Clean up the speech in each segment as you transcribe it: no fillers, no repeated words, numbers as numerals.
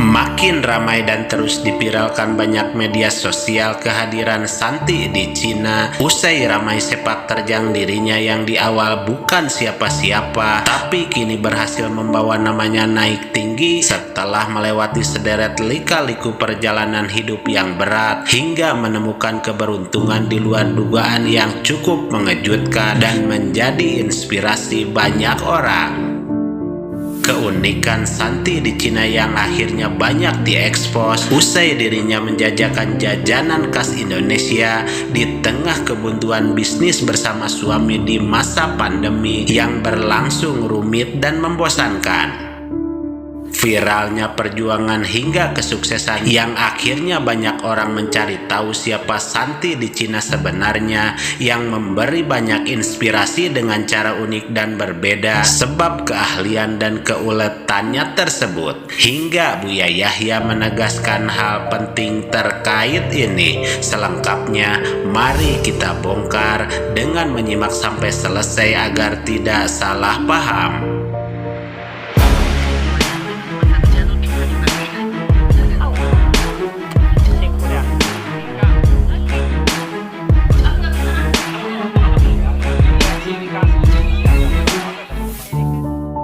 Makin ramai dan terus dipiralkan banyak media sosial kehadiran Santi di Cina. Usai ramai sepak terjang dirinya yang di awal bukan siapa-siapa, tapi kini berhasil membawa namanya naik tinggi setelah melewati sederet lika-liku perjalanan hidup yang berat hingga menemukan keberuntungan di luar dugaan yang cukup mengejutkan dan menjadi inspirasi banyak orang. Keunikan Santi di Cina yang akhirnya banyak diekspos usai dirinya menjajakan jajanan khas Indonesia di tengah kebuntuan bisnis bersama suami di masa pandemi yang berlangsung rumit dan membosankan. Viralnya perjuangan hingga kesuksesan yang akhirnya banyak orang mencari tahu siapa Santi di Cina sebenarnya, yang memberi banyak inspirasi dengan cara unik dan berbeda sebab keahlian dan keuletannya tersebut. Hingga Buya Yahya menegaskan hal penting terkait ini. Selengkapnya mari kita bongkar dengan menyimak sampai selesai agar tidak salah paham.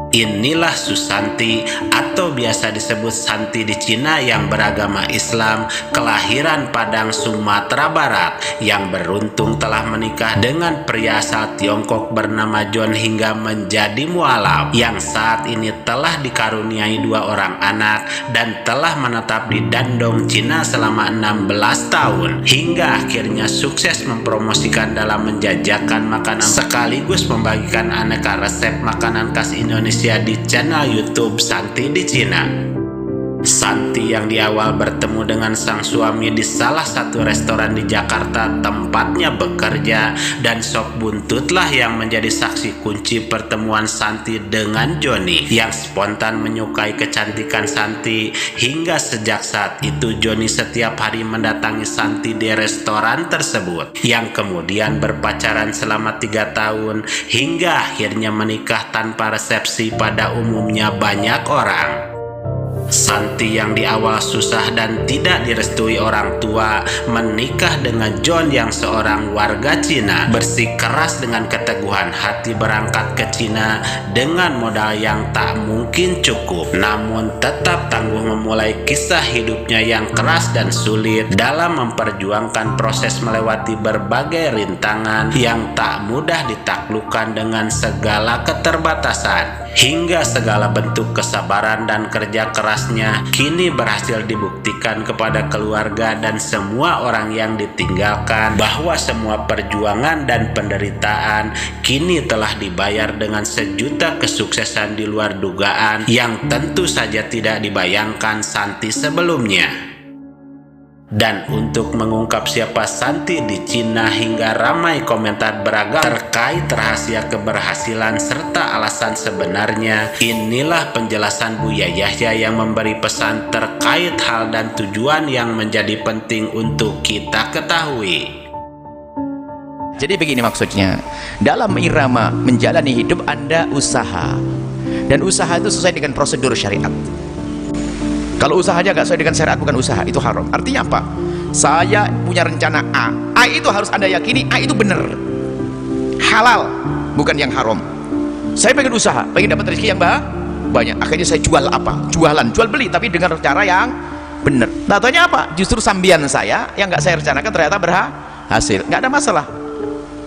Inilah Susanti atau biasa disebut Santi di Cina yang beragama Islam, kelahiran Padang, Sumatera Barat, yang beruntung telah menikah dengan pria asal Tiongkok bernama John hingga menjadi mualaf, yang saat ini telah dikaruniai 2 orang anak dan telah menetap di Dandong, Cina selama 16 tahun, hingga akhirnya sukses mempromosikan dalam menjajakan makanan sekaligus membagikan aneka resep makanan khas Indonesia di channel YouTube Santi di Cina. Santi yang di awal bertemu dengan sang suami di salah satu restoran di Jakarta tempatnya bekerja, dan sok buntutlah yang menjadi saksi kunci pertemuan Santi dengan Joni yang spontan menyukai kecantikan Santi, hingga sejak saat itu Joni setiap hari mendatangi Santi di restoran tersebut, yang kemudian berpacaran selama 3 tahun hingga akhirnya menikah tanpa resepsi pada umumnya banyak orang. Santi yang di awal susah dan tidak direstui orang tua menikah dengan John yang seorang warga Cina, bersikeras dengan keteguhan hati berangkat ke Cina dengan modal yang tak mungkin cukup, namun tetap tangguh memulai kisah hidupnya yang keras dan sulit dalam memperjuangkan proses melewati berbagai rintangan yang tak mudah ditaklukkan dengan segala keterbatasan, hingga segala bentuk kesabaran dan kerja kerasnya kini berhasil dibuktikan kepada keluarga dan semua orang yang ditinggalkan bahwa semua perjuangan dan penderitaan kini telah dibayar dengan sejuta kesuksesan di luar dugaan yang tentu saja tidak dibayangkan Santi sebelumnya. Dan untuk mengungkap siapa Santi di Cina hingga ramai komentar beragam terkait rahasia keberhasilan serta alasan sebenarnya, inilah penjelasan Buya Yahya yang memberi pesan terkait hal dan tujuan yang menjadi penting untuk kita ketahui. Jadi begini maksudnya, dalam irama menjalani hidup Anda usaha, dan usaha itu sesuai dengan prosedur syariat. Kalau usahanya nggak sesuai dengan syariat, bukan usaha, itu haram. Artinya apa? Saya punya rencana A itu harus Anda yakini A itu benar, halal, bukan yang haram. Saya pengen usaha, pengen dapat rezeki yang banyak, akhirnya saya jual apa? Jual beli, tapi dengan cara yang benar. Tatonya apa? Justru sambian saya yang nggak saya rencanakan ternyata berhasil, nggak ada masalah.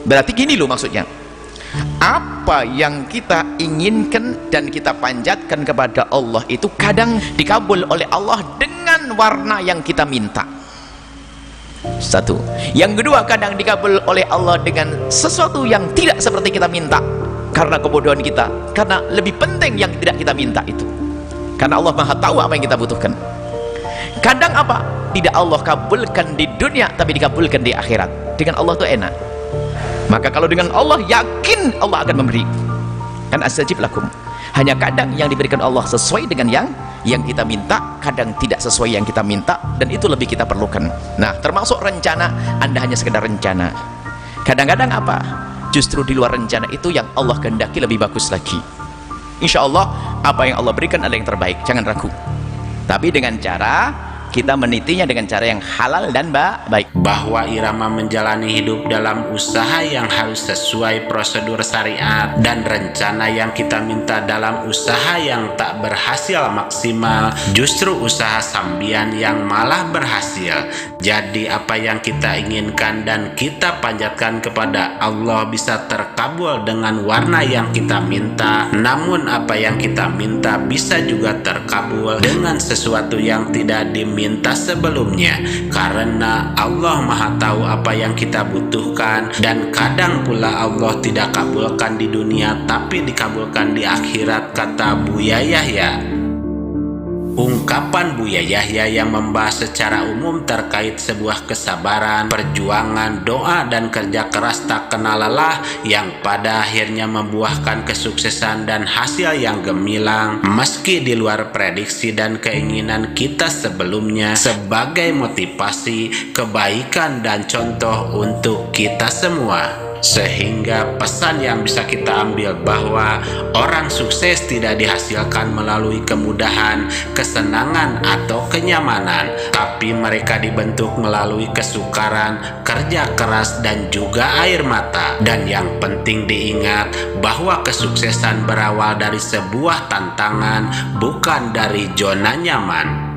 Berarti gini loh maksudnya, apa yang kita inginkan dan kita panjatkan kepada Allah itu kadang dikabul oleh Allah dengan warna yang kita minta. Satu. Yang kedua, kadang dikabul oleh Allah dengan sesuatu yang tidak seperti kita minta karena kebodohan kita, karena lebih penting yang tidak kita minta itu. karena Allah Maha tahu apa yang kita butuhkan. Kadang apa? Tidak Allah kabulkan di dunia, tapi dikabulkan di akhirat. Dengan Allah itu enak. Maka kalau dengan Allah, yakin Allah akan memberi. Kan astajib lakum. Hanya kadang yang diberikan Allah sesuai dengan yang kita minta, kadang tidak sesuai yang kita minta, dan itu lebih kita perlukan. Nah, termasuk rencana, Anda hanya sekedar rencana. Kadang-kadang apa? Justru di luar rencana itu yang Allah kehendaki lebih bagus lagi. Insya Allah, apa yang Allah berikan adalah yang terbaik, jangan ragu. Tapi dengan cara kita menitinya dengan cara yang halal dan baik. Bahwa irama menjalani hidup dalam usaha yang harus sesuai prosedur syariat, dan rencana yang kita minta dalam usaha yang tak berhasil maksimal, justru usaha sambian yang malah berhasil. Jadi apa yang kita inginkan dan kita panjatkan kepada Allah bisa terkabul dengan warna yang kita minta. Namun apa yang kita minta bisa juga terkabul dengan sesuatu yang tidak diminta sebelumnya, karena Allah Maha tahu apa yang kita butuhkan. Dan kadang pula Allah tidak kabulkan di dunia tapi dikabulkan di akhirat, kata Buya Yahya. Ungkapan Buya Yahya yang membahas secara umum terkait sebuah kesabaran, perjuangan, doa, dan kerja keras tak kenal lelah yang pada akhirnya membuahkan kesuksesan dan hasil yang gemilang meski di luar prediksi dan keinginan kita sebelumnya, sebagai motivasi, kebaikan, dan contoh untuk kita semua. Sehingga pesan yang bisa kita ambil bahwa orang sukses tidak dihasilkan melalui kemudahan, kesenangan, atau kenyamanan, tapi mereka dibentuk melalui kesukaran, kerja keras, dan juga air mata. Dan yang penting diingat bahwa kesuksesan berawal dari sebuah tantangan, bukan dari zona nyaman.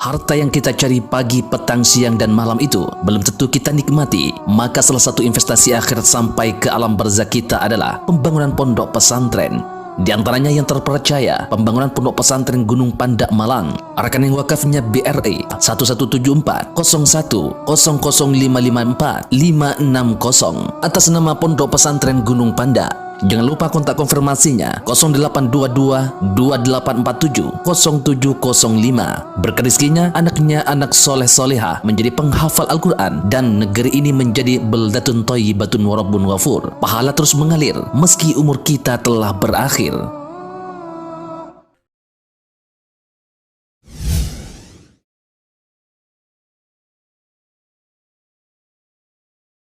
Harta yang kita cari pagi, petang, siang, dan malam itu belum tentu kita nikmati. Maka salah satu investasi akhirat sampai ke alam barzakh kita adalah pembangunan pondok pesantren. Di antaranya yang terpercaya, pembangunan pondok pesantren Gunung Panda Malang. Rekening wakafnya BRI 1174 01 00554 560 atas nama Pondok Pesantren Gunung Panda. Jangan lupa kontak konfirmasinya 0822 2847 0705. Berkah rezekinya, anaknya anak soleh soleha menjadi penghafal Al-Quran, dan negeri ini menjadi beldatun thayyibatun wa rabbun ghafur. Pahala terus mengalir meski umur kita telah berakhir.